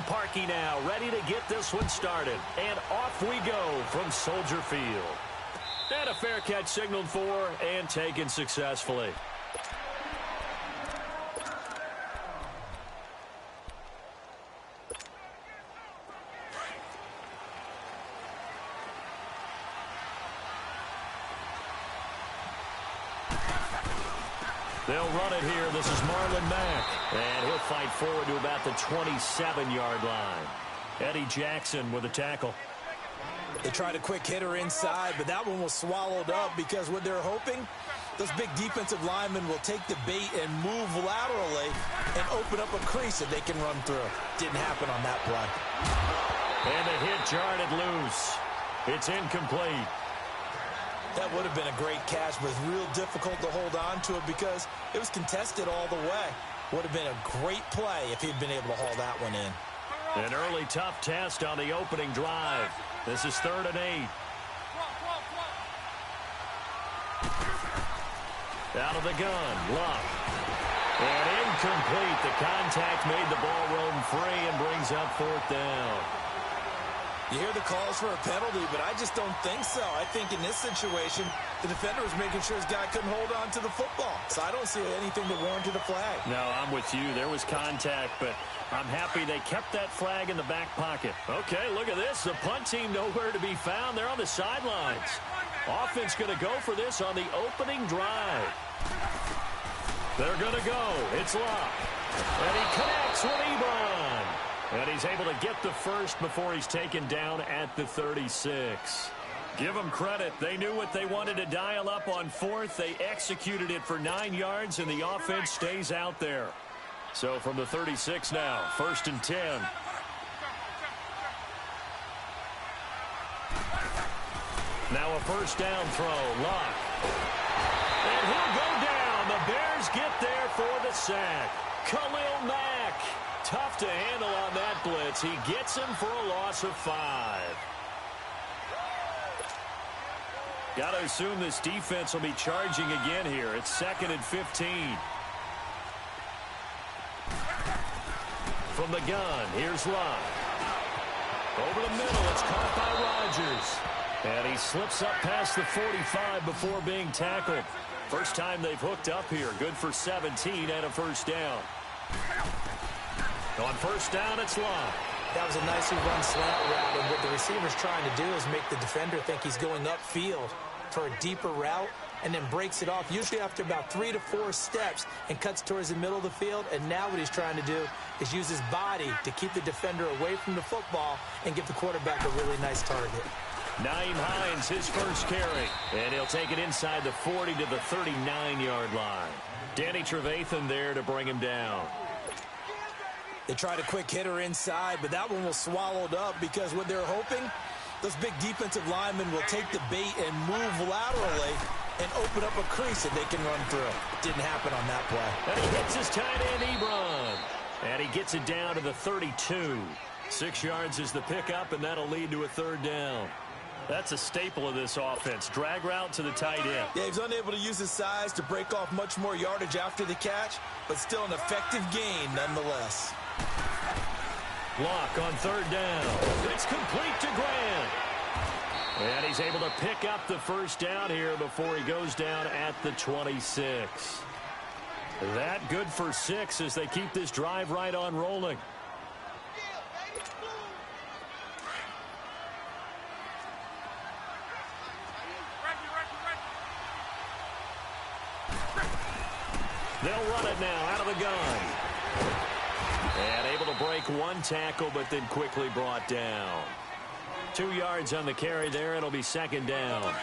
Parkey now, ready to get this one started. And off we go from Soldier Field. And a fair catch signaled for and taken successfully. They'll run it here. This is Marlon Mack. And he'll fight forward to about the 27-yard line. Eddie Jackson with a tackle. They tried a quick hitter inside, but that one was swallowed up because what they're hoping, those big defensive linemen will take the bait and move laterally and open up a crease that they can run through. Didn't happen on that play. And the hit jarred it loose. It's incomplete. That would have been a great catch, but it's real difficult to hold on to it because it was contested all the way. Would have been a great play if he'd been able to haul that one in. An early tough test on the opening drive. This is 3rd and 8. Out of the gun, Luck. And incomplete. The contact made the ball roam free and brings up 4th down. You hear the calls for a penalty, but I just don't think so. I think in this situation, the defender was making sure his guy couldn't hold on to the football. So I don't see anything that warranted a flag. No, I'm with you. There was contact, but I'm happy they kept that flag in the back pocket. Okay, look at this. The punt team nowhere to be found. They're on the sidelines. Offense going to go for this on the opening drive. They're going to go. It's Luck. And he connects with Ebron. And he's able to get the first before he's taken down at the 36. Give them credit. They knew what they wanted to dial up on 4th. They executed it for 9 yards, and the offense stays out there. So from the 36 now, 1st and 10. Now a first down throw. Luck. And he'll go down. The Bears get there for the sack. Khalil Mack. Tough to handle on that blitz. He gets him for a loss of 5. Got to assume this defense will be charging again here. It's 2nd and 15. From the gun, here's Luck. Over the middle, it's caught by Rodgers. And he slips up past the 45 before being tackled. First time they've hooked up here. Good for 17 and a first down. On first down, it's Luck. That was a nicely run slant route, and what the receiver's trying to do is make the defender think he's going upfield for a deeper route, and then breaks it off, usually after about 3 to 4 steps, and cuts towards the middle of the field. And now what he's trying to do is use his body to keep the defender away from the football and give the quarterback a really nice target. Nyheim Hines, his first carry, and he'll take it inside the 40 to the 39-yard line. Danny Trevathan there to bring him down. They tried a quick hitter inside, but that one was swallowed up because what they're hoping, those big defensive linemen will take the bait and move laterally and open up a crease that they can run through. Didn't happen on that play. And he hits his tight end, Ebron. And he gets it down to the 32. 6 yards is the pickup, and that'll lead to a 3rd down. That's a staple of this offense. Drag route to the tight end. Yeah, he's unable to use his size to break off much more yardage after the catch, but still an effective gain nonetheless. Luck on 3rd down. It's complete to Grant. And he's able to pick up the first down here before he goes down at the 26. That good for 6 as they keep this drive right on rolling. They'll run it now out of the gun. And able to break one tackle, but then quickly brought down. 2 yards on the carry there. It'll be 2nd down.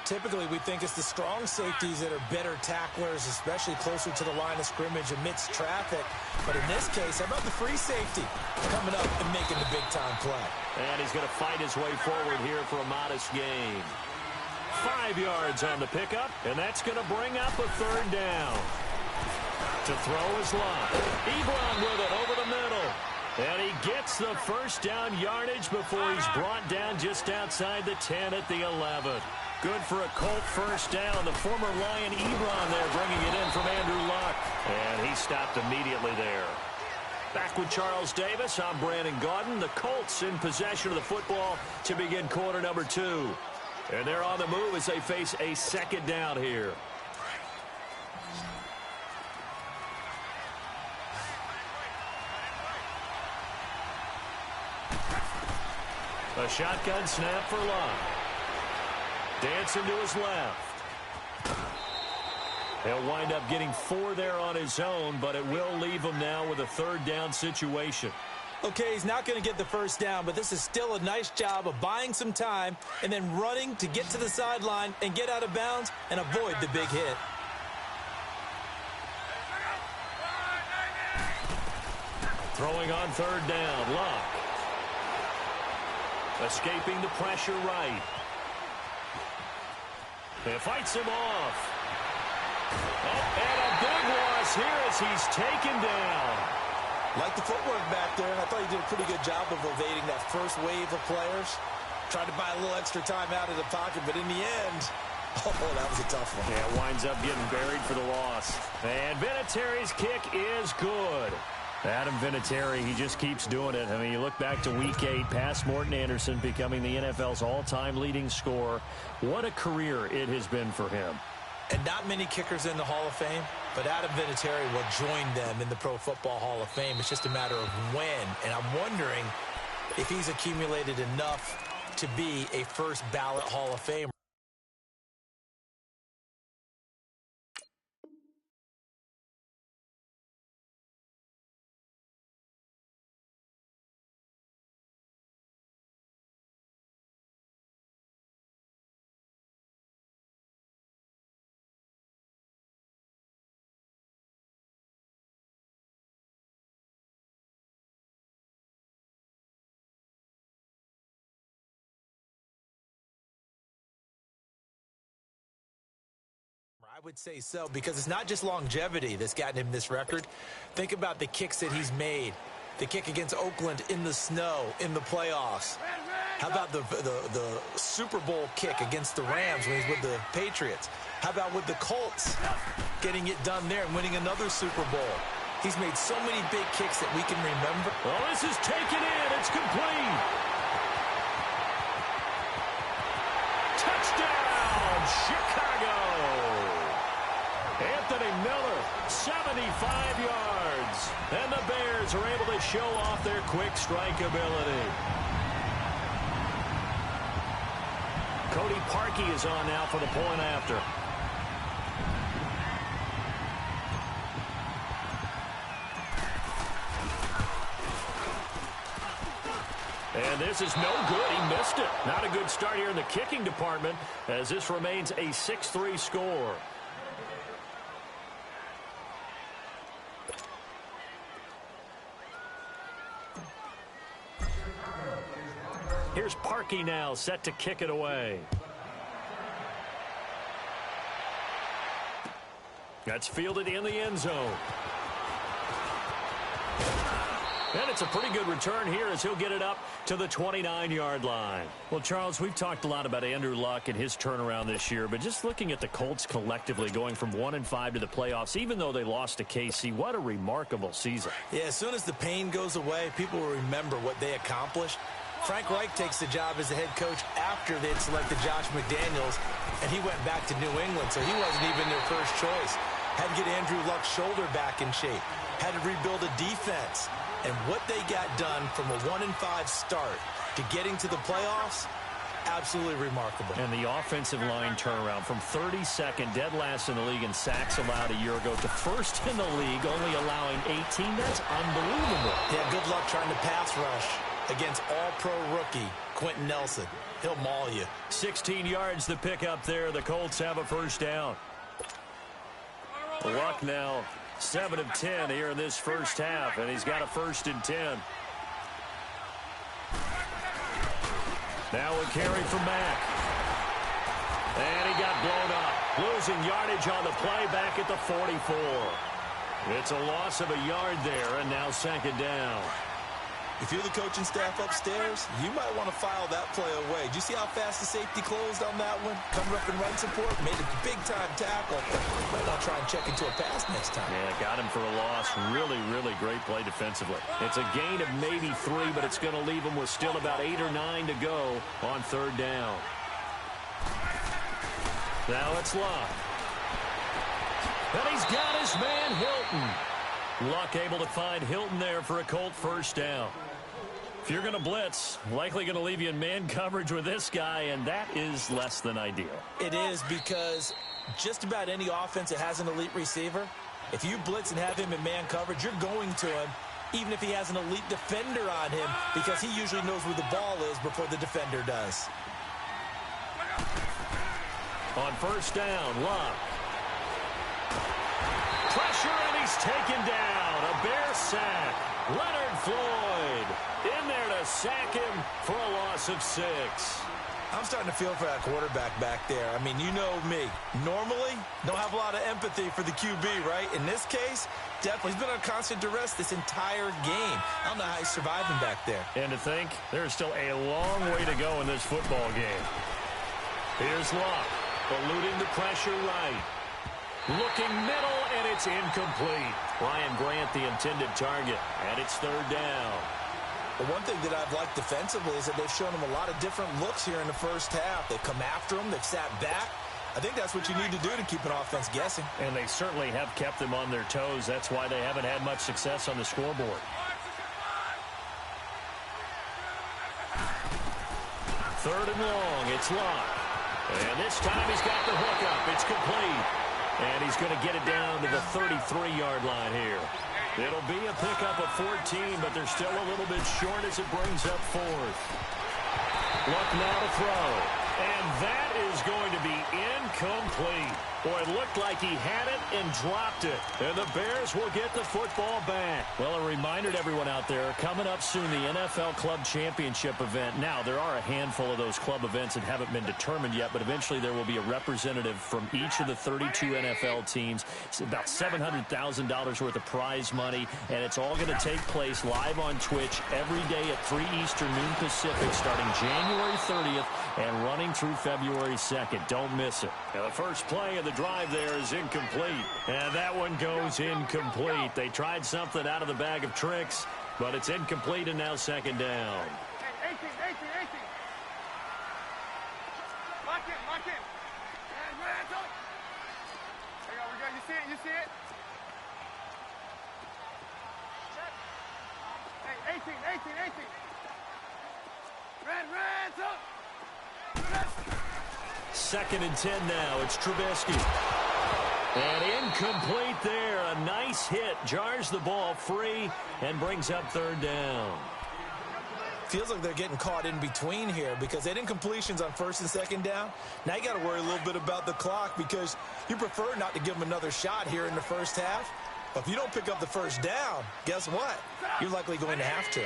Typically, we think it's the strong safeties that are better tacklers, especially closer to the line of scrimmage amidst traffic. But in this case, how about the free safety coming up and making the big-time play? And he's going to fight his way forward here for a modest gain. 5 yards on the pickup, and that's going to bring up a 3rd down. To throw is Luck. Ebron with it over the middle. And he gets the first down yardage before he's brought down just outside the 10 at the 11. Good for a Colt first down. The former Lion Ebron there bringing it in from Andrew Luck. And he stopped immediately there. Back with Charles Davis, I'm Brandon Gaudin. The Colts in possession of the football to begin quarter number 2. And they're on the move as they face a second down here. A shotgun snap for Locke. Dancing to his left. He'll wind up getting 4 there on his own, but it will leave him now with a third down situation. Okay, he's not going to get the first down, but this is still a nice job of buying some time and then running to get to the sideline and get out of bounds and avoid the big hit. Throwing on third down, Locke. Escaping the pressure right. It fights him off. Oh, and a big loss here as he's taken down. Like the footwork back there, and I thought he did a pretty good job of evading that first wave of players. Tried to buy a little extra time out of the pocket, but in the end, oh, that was a tough one. Yeah, winds up getting buried for the loss. And Vinatieri's kick is good. Adam Vinatieri, he just keeps doing it. I mean, you look back to Week 8, past Morton Anderson becoming the NFL's all-time leading scorer. What a career it has been for him. And not many kickers in the Hall of Fame, but Adam Vinatieri will join them in the Pro Football Hall of Fame. It's just a matter of when, and I'm wondering if he's accumulated enough to be a first ballot Hall of Famer. I would say so, because it's not just longevity that's gotten him this record. Think about the kicks that he's made. The kick against Oakland in the snow in the playoffs. How about the Super Bowl kick against the Rams when he's with the Patriots? How about with the Colts getting it done there and winning another Super Bowl? He's made so many big kicks that we can remember. Well, this is taken in. It's complete. Touchdown, Chicago. Anthony Miller, 75 yards. And the Bears are able to show off their quick strike ability. Cody Parkey is on now for the point after. And this is no good. He missed it. Not a good start here in the kicking department as this remains a 6-3 score. Here's Parkey now, set to kick it away. That's fielded in the end zone. And it's a pretty good return here as he'll get it up to the 29-yard line. Well, Charles, we've talked a lot about Andrew Luck and his turnaround this year, but just looking at the Colts collectively going from 1-5 to the playoffs, even though they lost to KC, what a remarkable season. Yeah, as soon as the pain goes away, people will remember what they accomplished. Frank Reich takes the job as the head coach after they'd selected Josh McDaniels, and he went back to New England, so he wasn't even their first choice. Had to get Andrew Luck's shoulder back in shape. Had to rebuild a defense. And what they got done from a 1-5 start to getting to the playoffs, absolutely remarkable. And the offensive line turnaround from 32nd, dead last in the league in sacks allowed a year ago, to first in the league, only allowing 18. That's unbelievable. Yeah, good luck trying to pass rush against all-pro rookie Quentin Nelson. He'll maul you. 16 yards to pick up there. The Colts have a first down. Luck now 7 of 10 here in this first half, and he's got a 1st and 10. Now a carry from Mack. And he got blown up. Losing yardage on the play back at the 44. It's a loss of a yard there, and now 2nd down. If you're the coaching staff upstairs, you might want to file that play away. Did you see how fast the safety closed on that one? Coming up in run support, made a big-time tackle. Might not try and check into a pass next time. Yeah, got him for a loss. Really, really great play defensively. It's a gain of maybe 3, but it's going to leave him with still about 8 or 9 to go on 3rd down. Now it's Luck. And he's got his man, Hilton. Luck able to find Hilton there for a Colt 1st down. If you're going to blitz, likely going to leave you in man coverage with this guy, and that is less than ideal. It is, because just about any offense that has an elite receiver, if you blitz and have him in man coverage, you're going to him, even if he has an elite defender on him, because he usually knows where the ball is before the defender does. On 1st down, Luck. Pressure, and he's taken down. A Bear sack. Leonard Floyd in there to sack him for a loss of 6. I'm starting to feel for that quarterback back there. I mean, you know me. Normally, don't have a lot of empathy for the QB, right? In this case, definitely. He's been on constant duress this entire game. I don't know how he's surviving back there. And to think, there's still a long way to go in this football game. Here's Luck, eluding the pressure right. Looking middle, and it's incomplete. Ryan Grant, the intended target, and it's 3rd down. Well, one thing that I've liked defensively is that they've shown him a lot of different looks here in the 1st half. They've come after him. They've sat back. I think that's what you need to do to keep an offense guessing. And they certainly have kept them on their toes. That's why they haven't had much success on the scoreboard. 3rd and long. It's Luck. And this time he's got the hook up. It's complete. And he's going to get it down to the 33-yard line here. It'll be a pickup of 14, but they're still a little bit short as it brings up 4th. Luck now to throw. And that is going to be incomplete. Boy, it looked like he had it and dropped it. And the Bears will get the football back. Well, a reminder to everyone out there, coming up soon, the NFL Club Championship event. Now, there are a handful of those club events that haven't been determined yet, but eventually there will be a representative from each of the 32 NFL teams. It's about $700,000 worth of prize money, and it's all going to take place live on Twitch every day at 3 Eastern, noon Pacific, starting January 30th and running through February 2nd. Don't miss it. Now, the first play of the drive there is incomplete. And that one goes incomplete. They tried something out of the bag of tricks, but it's incomplete, and now 2nd down. 18. Lock in. And Randall. There we go. You see it? Hey, 18. Randall. 2nd and 10 now. It's Trubisky. And incomplete there. A nice hit. Jars the ball free and brings up 3rd down. Feels like they're getting caught in between here because they had incompletions on 1st and 2nd down. Now you got to worry a little bit about the clock because you prefer not to give them another shot here in the 1st half. But if you don't pick up the 1st down, guess what? You're likely going to have to.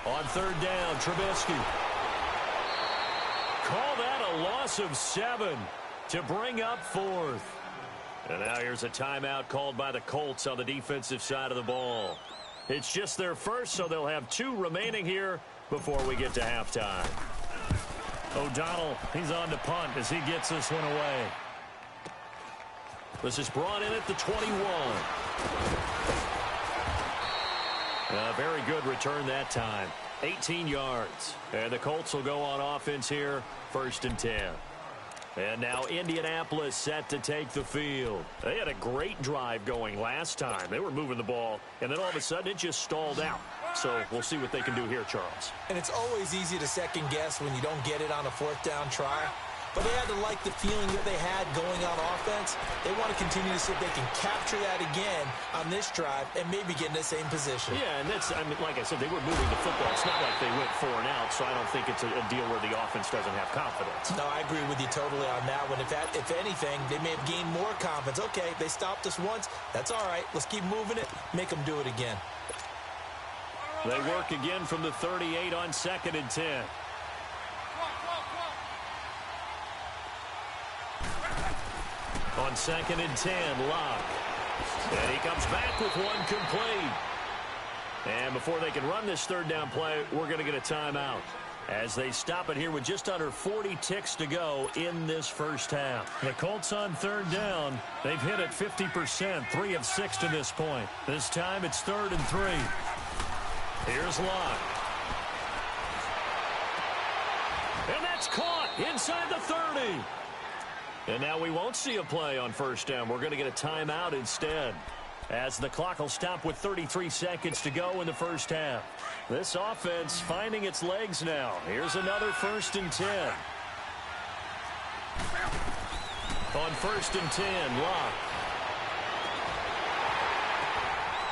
On 3rd down, Trubisky. Call that a loss of 7 to bring up 4th. And now here's a timeout called by the Colts on the defensive side of the ball. It's just their first, so they'll have 2 remaining here before we get to halftime. O'Donnell, he's on to punt as he gets this one away. This is brought in at the 21. A very good return that time. 18 yards. And the Colts will go on offense here, 1st and 10. And now Indianapolis set to take the field. They had a great drive going last time. They were moving the ball, and then all of a sudden it just stalled out. So we'll see what they can do here, Charles. And it's always easy to second guess when you don't get it on a 4th down try. But they had to like the feeling that they had going on offense. They want to continue to see if they can capture that again on this drive and maybe get in the same position. Yeah, and that's, I mean, like I said, they were moving the football. It's not like they went 4 and out, so I don't think it's a deal where the offense doesn't have confidence. No, I agree with you totally on that one. If anything, they may have gained more confidence. Okay, they stopped us once. That's all right. Let's keep moving it. Make them do it again. They work again from the 38 on 2nd and 10. On 2nd and 10, Locke. And he comes back with one complete. And before they can run this third down play, we're going to get a timeout as they stop it here with just under 40 ticks to go in this first half. The Colts on third down. They've hit it 50%, 3 of 6 to this point. This time it's 3rd and 3. Here's Locke. And that's caught inside the 30. And now we won't see a play on first down. We're going to get a timeout instead, as the clock will stop with 33 seconds to go in the first half. This offense finding its legs now. Here's another 1st and 10. On 1st and 10, Locke.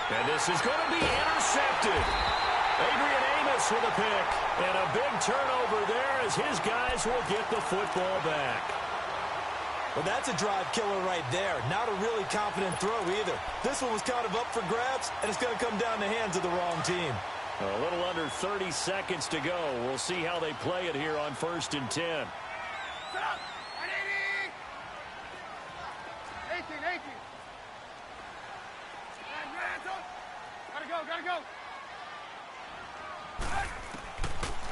And this is going to be intercepted. Adrian Amos with a pick. And a big turnover there as his guys will get the football back. Well, that's a drive killer right there. Not a really confident throw either. This one was kind of up for grabs, and it's going to come down the hands of the wrong team. A little under 30 seconds to go. We'll see how they play it here on 1st and 10. Set up! 18. Gotta go.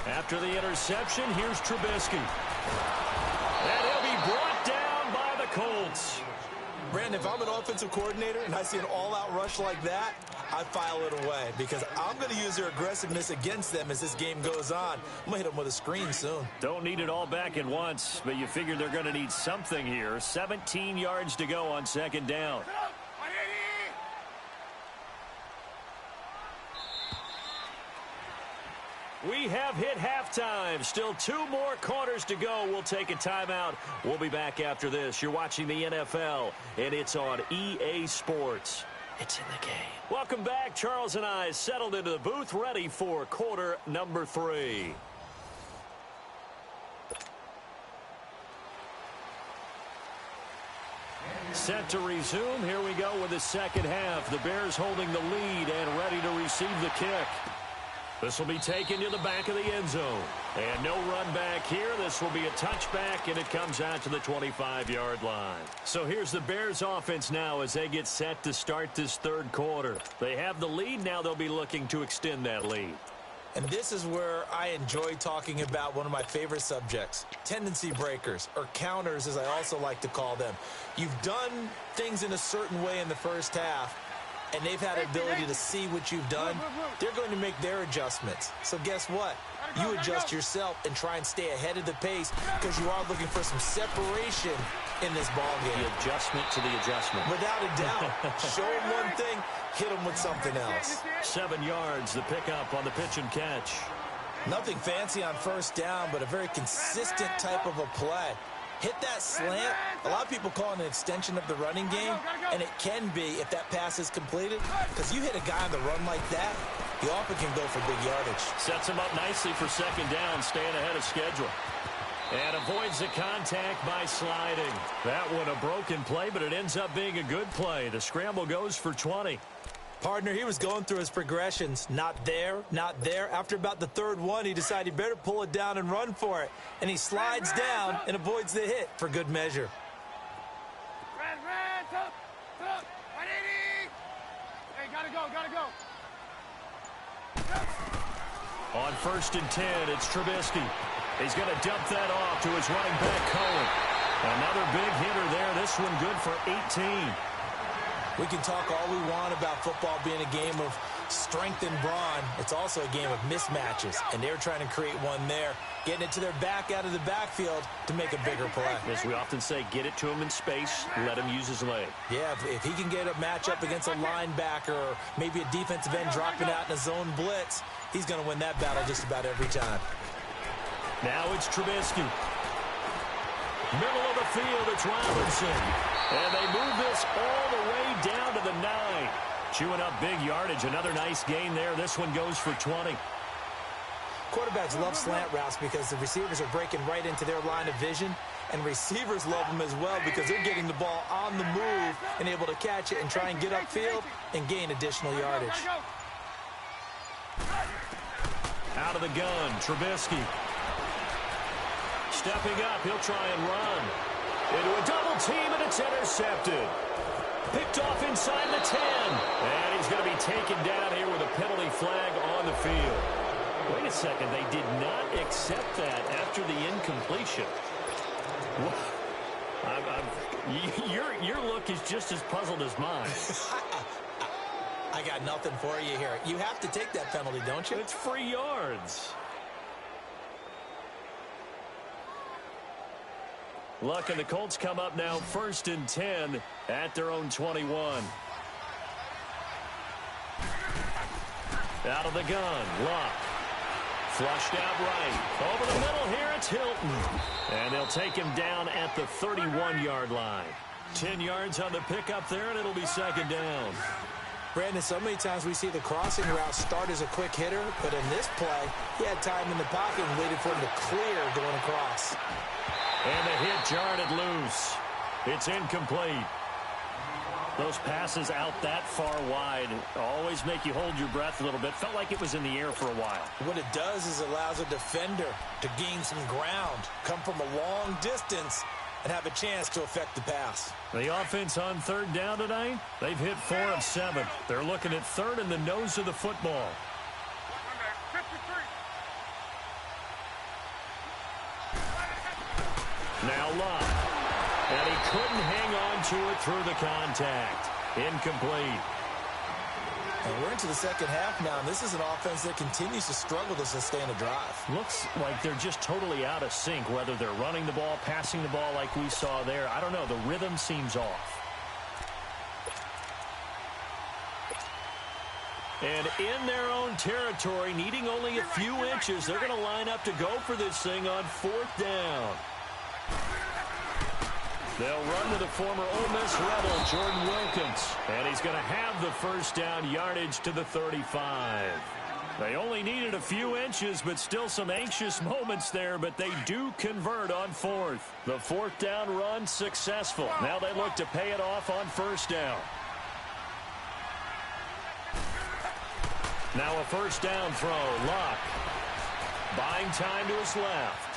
After the interception, here's Trubisky. And he'll be brought down by the Colts. Brandon, if I'm an offensive coordinator and I see an all-out rush like that, I file it away because I'm going to use their aggressiveness against them as this game goes on. I'm going to hit them with a screen soon. Don't need it all back at once, but you figure they're going to need something here. 17 yards to go on 2nd down. We have hit halftime. Still 2 more quarters to go. We'll take a timeout. We'll be back after this. You're watching the NFL, and it's on EA Sports. It's in the game. Welcome back. Charles and I settled into the booth, ready for quarter number 3. Set to resume. Here we go with the second half. The Bears holding the lead and ready to receive the kick. This will be taken to the back of the end zone. And no run back here. This will be a touchback, and it comes out to the 25-yard line. So here's the Bears offense now as they get set to start this third quarter. They have the lead. Now they'll be looking to extend that lead. And this is where I enjoy talking about one of my favorite subjects, tendency breakers, or counters as I also like to call them. You've done things in a certain way in the first half, and they've had the ability to see what you've done. They're going to make their adjustments. So guess what? You adjust yourself and try and stay ahead of the pace because you are looking for some separation in this ball game. The adjustment to the adjustment. Without a doubt. Show them one thing, hit them with something else. 7 yards, the pickup on the pitch and catch. Nothing fancy on first down, but a very consistent type of a play. Hit that slant. A lot of people call it an extension of the running game, and it can be if that pass is completed, because you hit a guy on the run like that, he often can go for big yardage. Sets him up nicely for second down, staying ahead of schedule. And avoids the contact by sliding. That one a broken play, but it ends up being a good play. The scramble goes for 20. Partner, he was going through his progressions. Not there, not there. After about the third one, he decided he better pull it down and run for it. And he slides down and avoids the hit for good measure. Hey, gotta go. On 1st and 10, it's Trubisky. He's going to dump that off to his running back, Cohen. Another big hitter there. This one good for 18. We can talk all we want about football being a game of strength and brawn. It's also a game of mismatches, and they're trying to create one there, getting it to their back out of the backfield to make a bigger play. As we often say, get it to him in space, let him use his leg. Yeah, if he can get a matchup against a linebacker or maybe a defensive end dropping out in a zone blitz, he's going to win that battle just about every time. Now it's Trubisky. Middle of the field, it's Robinson. And they move this all the way down to the 9. Chewing up big yardage. Another nice gain there. This one goes for 20. Quarterbacks love slant routes because the receivers are breaking right into their line of vision. And receivers love them as well because they're getting the ball on the move and able to catch it and try and get upfield and gain additional yardage. Out of the gun, Trubisky. Stepping up, he'll try and run. Into a double team, and it's intercepted. Picked off inside the 10. And he's going to be taken down here with a penalty flag on the field. Wait a second, they did not accept that after the incompletion. Your look is just as puzzled as mine. I got nothing for you here. You have to take that penalty, don't you? It's free yards. Luck and the Colts come up now 1st and 10 at their own 21. Out of the gun, Luck. Flushed out right. Over the middle here, it's Hilton. And they'll take him down at the 31-yard line. 10 yards on the pickup there, and it'll be 2nd down. Brandon, so many times we see the crossing route start as a quick hitter, but in this play, he had time in the pocket and waited for him to clear going across. And the hit jarred it loose. It's incomplete. Those passes out that far wide always make you hold your breath a little bit. Felt like it was in the air for a while. What it does is allows a defender to gain some ground, come from a long distance, and have a chance to affect the pass. The offense on 3rd down tonight, they've hit 4 of 7. They're looking at 3rd in the nose of the football. Now Luck. And he couldn't hang on to it through the contact. Incomplete. And we're into the 2nd half now, and this is an offense that continues to struggle to sustain a drive. Looks like they're just totally out of sync, whether they're running the ball, passing the ball like we saw there. I don't know. The rhythm seems off. And in their own territory, needing only a few inches, they're going to line up to go for this thing on 4th down. They'll run with the former Ole Miss Rebel, Jordan Wilkins. And he's going to have the 1st down yardage to the 35. They only needed a few inches, but still some anxious moments there, but they do convert on 4th. The 4th down run successful. Now they look to pay it off on 1st down. Now a 1st down throw. Luck. Buying time to his left.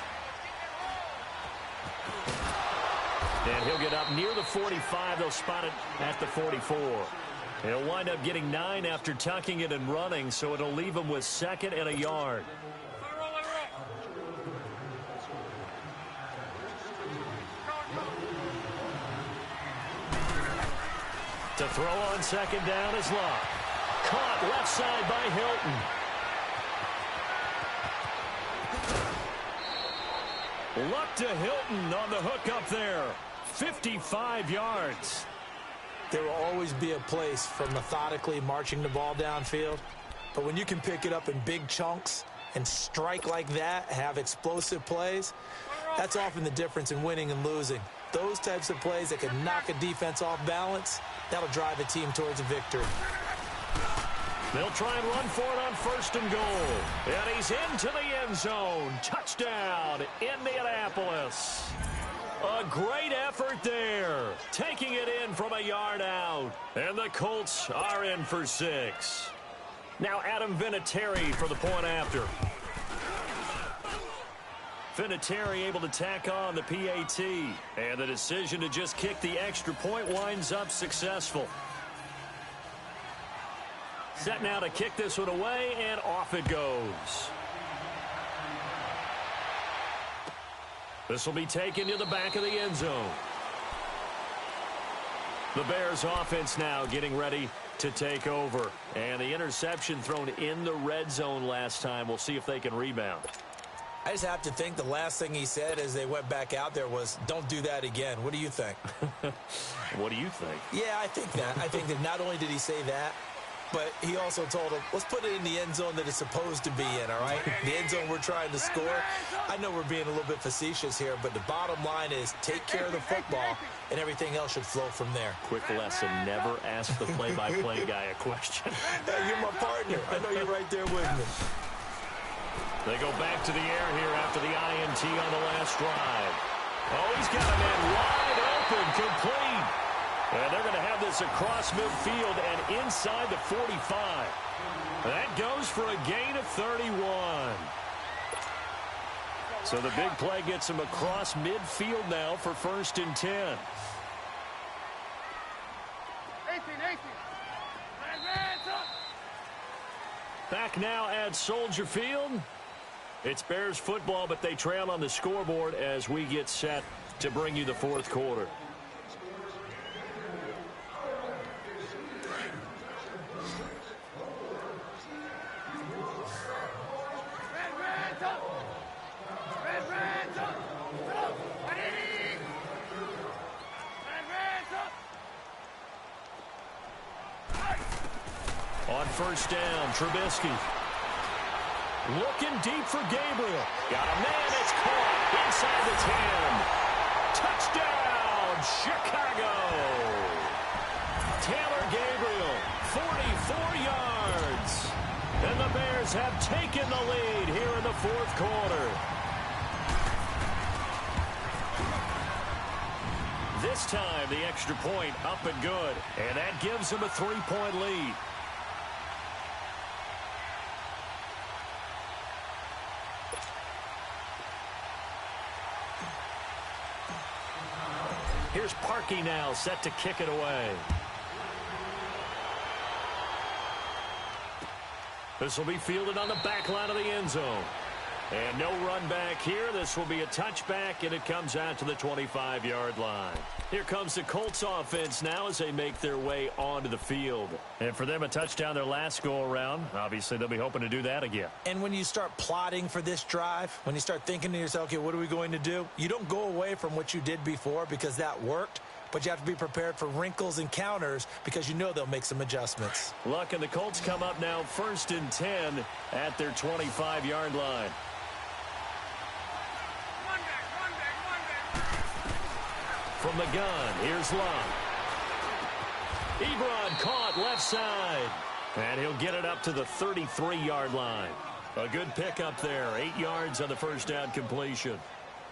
And he'll get up near the 45. They'll spot it at the 44. He'll wind up getting 9 after tucking it and running, so it'll leave him with 2nd and a yard. To throw on 2nd down is Luck. Caught left side by Hilton. Luck to Hilton on the hook up there. 55 yards. There will always be a place for methodically marching the ball downfield. But when you can pick it up in big chunks and strike like that, have explosive plays, that's often the difference in winning and losing. Those types of plays that can knock a defense off balance, that'll drive a team towards a victory. They'll try and run for it on 1st and goal. And he's into the end zone. Touchdown, Indianapolis. A great effort there. Taking it in from a yard out. And the Colts are in for 6. Now Adam Vinatieri for the point after. Vinatieri able to tack on the PAT. And the decision to just kick the extra point winds up successful. Set now to kick this one away, and off it goes. This will be taken to the back of the end zone. The Bears offense now getting ready to take over. And the interception thrown in the red zone last time. We'll see if they can rebound. I just have to think the last thing he said as they went back out there was, don't do that again. What do you think? What do you think? Yeah, I think that. I think that not only did he say that, but he also told him, let's put it in the end zone that it's supposed to be in, all right? The end zone we're trying to score. I know we're being a little bit facetious here, but the bottom line is take care of the football, and everything else should flow from there. Quick lesson, never ask the play-by-play guy a question. Hey, you're my partner. I know you're right there with me. They go back to the air here after the INT on the last drive. Oh, he's got a man wide open, complete. And they're going to have this across midfield and inside the 45. That goes for a gain of 31. So the big play gets him across midfield now for 1st and 10. 18. Back now at Soldier Field. It's Bears football, but they trail on the scoreboard as we get set to bring you the 4th quarter. On 1st down, Trubisky. Looking deep for Gabriel. Got a man, it's caught inside the 10. Touchdown, Chicago. Taylor Gabriel, 44 yards. And the Bears have taken the lead here in the 4th quarter. This time, the extra point up and good. And that gives them a 3-point lead. Here's Parkey now, set to kick it away. This will be fielded on the back line of the end zone. And no run back here. This will be a touchback, and it comes out to the 25-yard line. Here comes the Colts offense now as they make their way onto the field. And for them, a touchdown their last go-around. Obviously, they'll be hoping to do that again. And when you start plotting for this drive, when you start thinking to yourself, okay, what are we going to do? You don't go away from what you did before because that worked. But you have to be prepared for wrinkles and counters because you know they'll make some adjustments. Luck and the Colts come up now 1st and 10 at their 25-yard line. From the gun, here's Luck. Ebron caught left side. And he'll get it up to the 33-yard line. A good pickup there. 8 yards on the 1st down completion.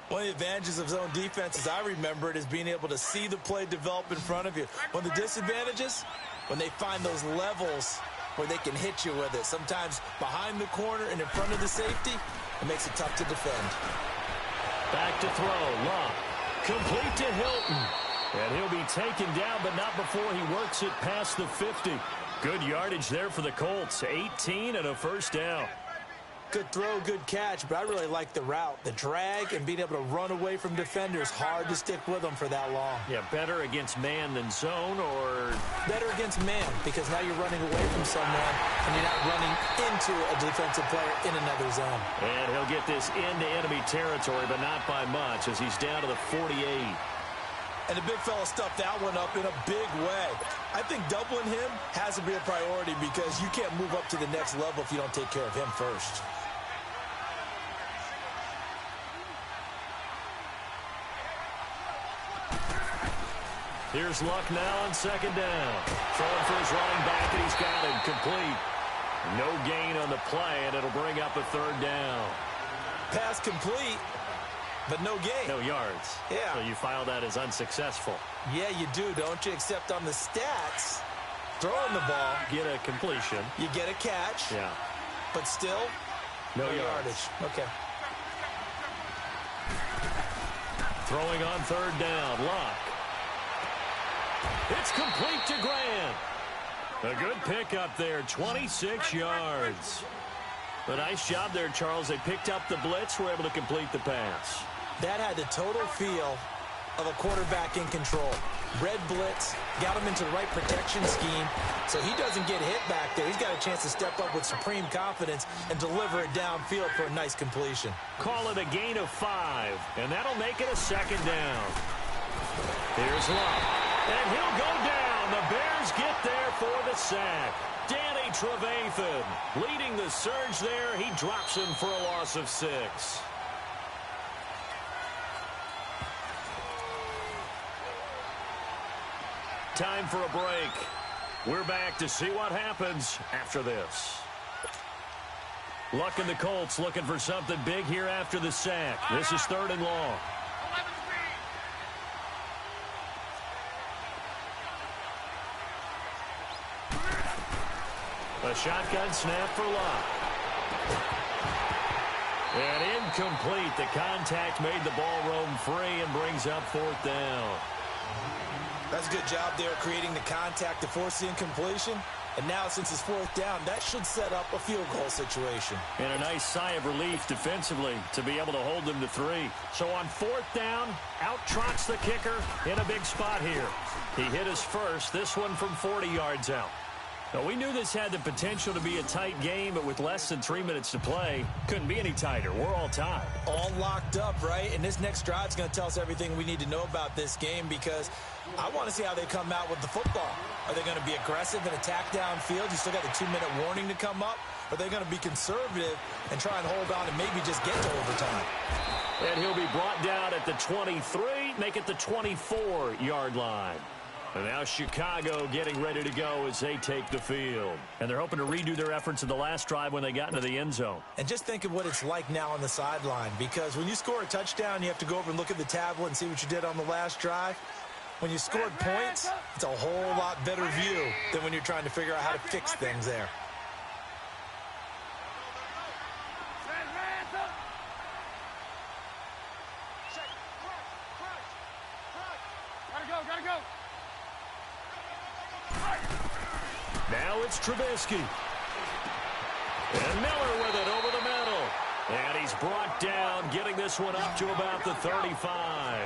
One of the advantages of zone defense, as I remember it, is being able to see the play develop in front of you. One of the disadvantages, when they find those levels where they can hit you with it. Sometimes behind the corner and in front of the safety, it makes it tough to defend. Back to throw. Luck. Complete to Hilton. And he'll be taken down, but not before he works it past the 50. Good yardage there for the Colts. 18 and a 1st down. Good throw, good catch, but I really like the route. The drag and being able to run away from defenders, hard to stick with them for that long. Yeah, better against man than zone, or better against man, because now you're running away from someone and you're not running into a defensive player in another zone. And he'll get this into enemy territory, but not by much, as he's down to the 48. And the big fella stuffed that one up in a big way. I think doubling him has to be a priority because you can't move up to the next level if you don't take care of him first. Here's Luck now on 2nd down. Throwing for his running back, and he's got him complete. No gain on the play, and it'll bring up a 3rd down. Pass complete, but no gain. No yards. Yeah. So you file that as unsuccessful. Yeah, you do, don't you? Except on the stats, throwing the ball. Get a completion. You get a catch. Yeah. But still, no yardage. Okay. Throwing on 3rd down. Luck. It's complete to Grant. A good pickup there, 26 yards. A nice job there, Charles. They picked up the blitz, were able to complete the pass. That had the total feel of a quarterback in control. Red blitz, got him into the right protection scheme, so he doesn't get hit back there. He's got a chance to step up with supreme confidence and deliver it downfield for a nice completion. Call it a gain of 5, and that'll make it a 2nd down. Here's Luck, and he'll go down. The Bears get there for the sack. Danny Trevathan leading the surge there. He drops him for a loss of 6. Time for a break. We're back to see what happens after this. Luck and the Colts looking for something big here after the sack. This is 3rd and long. A shotgun snap for Locke. And incomplete. The contact made the ball roam free and brings up 4th down. That's a good job there creating the contact to force the incompletion. And now, since it's 4th down, that should set up a field goal situation. And a nice sigh of relief defensively to be able to hold them to 3. So on 4th down, out trots the kicker in a big spot here. He hit his first, this one from 40 yards out. Now, we knew this had the potential to be a tight game, but with less than 3 minutes to play, couldn't be any tighter. We're all tied. All locked up, right? And this next drive is going to tell us everything we need to know about this game, because I want to see how they come out with the football. Are they going to be aggressive and attack downfield? You still got the 2-minute warning to come up. Or are they going to be conservative and try and hold on and maybe just get to overtime? And he'll be brought down at the 23, make it the 24-yard line. And now Chicago getting ready to go as they take the field. And they're hoping to redo their efforts in the last drive when they got into the end zone. And just think of what it's like now on the sideline, because when you score a touchdown, you have to go over and look at the tablet and see what you did on the last drive. When you scored points, it's a whole lot better view than when you're trying to figure out how to fix things there. Gotta go. Now it's Trubisky. And Miller with it over the middle. And he's brought down, getting this one up to about the 35.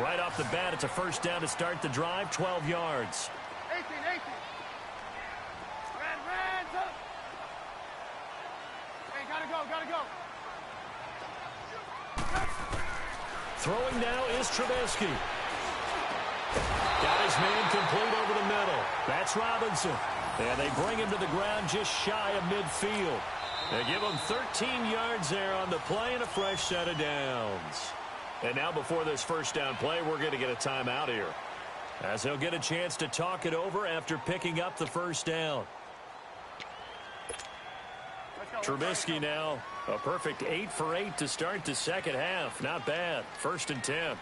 Right off the bat, it's a first down to start the drive, 12 yards. 18. Red, up. Hey, gotta go. Throwing now is Trubisky. Got his man complete over the middle. That's Robinson. And they bring him to the ground just shy of midfield. They give him 13 yards there on the play and a fresh set of downs. And now before this first down play, we're going to get a timeout here, as he'll get a chance to talk it over after picking up the first down. Trubisky now, a perfect 8 for 8 to start the second half. Not bad. 1st and 10.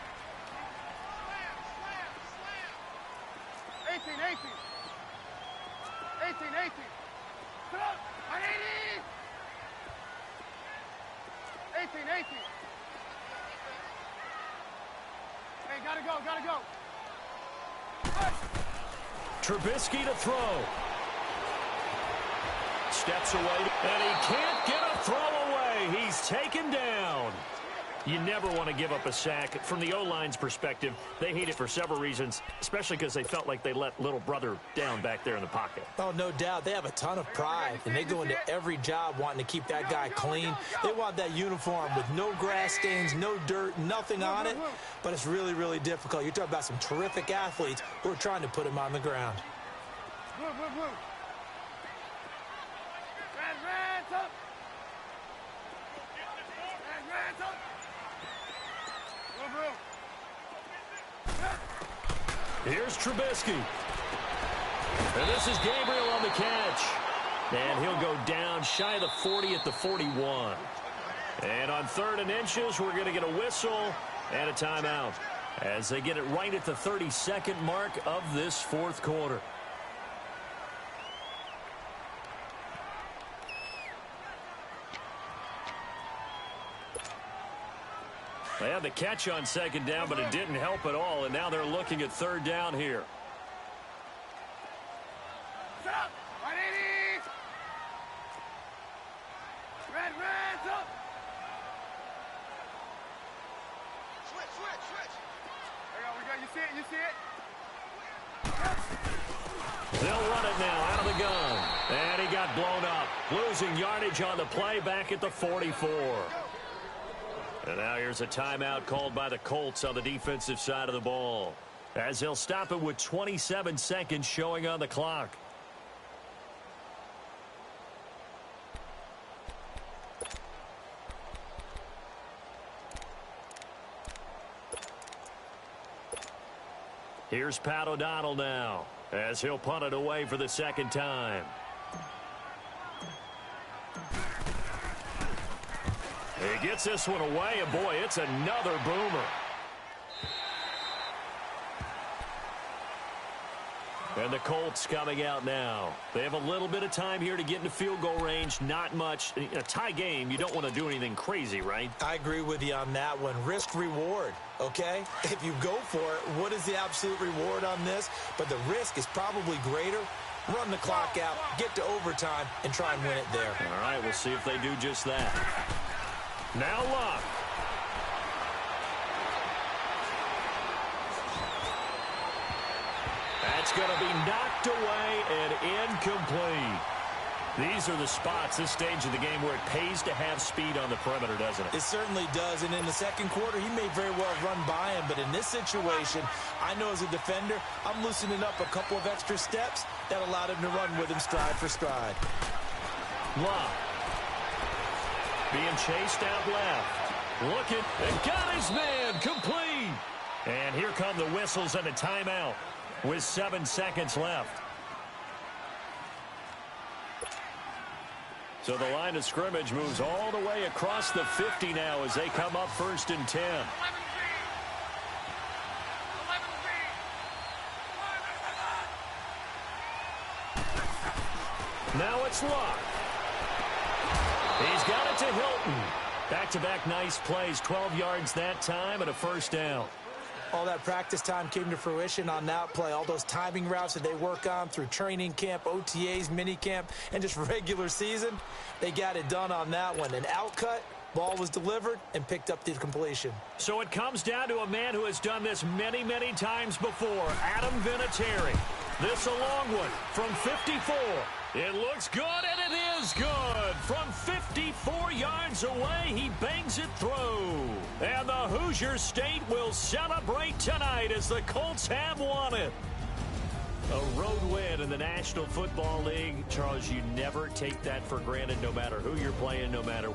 18. 18. Hey, gotta go. Trubisky to throw. Steps away, and he can't get a throw away. He's taken down. You never want to give up a sack. From the O-line's perspective, they hate it for several reasons, especially because they felt like they let little brother down back there in the pocket. Oh, no doubt. They have a ton of pride, and they go into every job wanting to keep that guy clean. They want that uniform with no grass stains, no dirt, nothing on it, but it's really, really difficult. You're talking about some terrific athletes who are trying to put him on the ground. Blue. Red, up. Red, up. Here's Trubisky. And this is Gabriel on the catch. And he'll go down shy of the 40 at the 41. And on 3rd and inches, we're going to get a whistle and a timeout as they get it right at the 32nd mark of this 4th quarter. They had the catch on 2nd down, but it didn't help at all, and now they're looking at 3rd down here. Set up. 180. Red, up. Switch. There we go. You see it? They'll run it now out of the gun. And he got blown up. Losing yardage on the play back at the 44. And now here's a timeout called by the Colts on the defensive side of the ball, as they'll stop it with 27 seconds showing on the clock. Here's Pat O'Donnell now, as he'll punt it away for the 2nd time. He gets this one away, and boy, it's another boomer. And the Colts coming out now. They have a little bit of time here to get into field goal range. Not much. In a tie game, you don't want to do anything crazy, right? I agree with you on that one. Risk reward, okay? If you go for it, what is the absolute reward on this? But the risk is probably greater. Run the clock out, get to overtime, and try and win it there. All right, we'll see if they do just that. Now Luck. That's going to be knocked away and incomplete. These are the spots, this stage of the game, where it pays to have speed on the perimeter, doesn't it? It certainly does, and in the second quarter, he may very well run by him, but in this situation, I know as a defender, I'm loosening up a couple of extra steps that allowed him to run with him stride for stride. Luck. Being chased out left. Looking, and got his man, complete. And here come the whistles and a timeout with 7 seconds left. So the line of scrimmage moves all the way across the 50 now as they come up 1st and 10. Now it's Luck. He's got it to Hilton. Back-to-back nice plays, 12 yards that time and a first down. All that practice time came to fruition on that play. All those timing routes that they work on through training camp, OTAs, minicamp, and just regular season, they got it done on that one. An outcut, ball was delivered, and picked up the completion. So it comes down to a man who has done this many, many times before, Adam Vinatieri. This a long one from 54. It looks good, and it is good. From 54 yards away, he bangs it through. And the Hoosier State will celebrate tonight as the Colts have won it. A road win in the National Football League. Charles, you never take that for granted, no matter who you're playing, no matter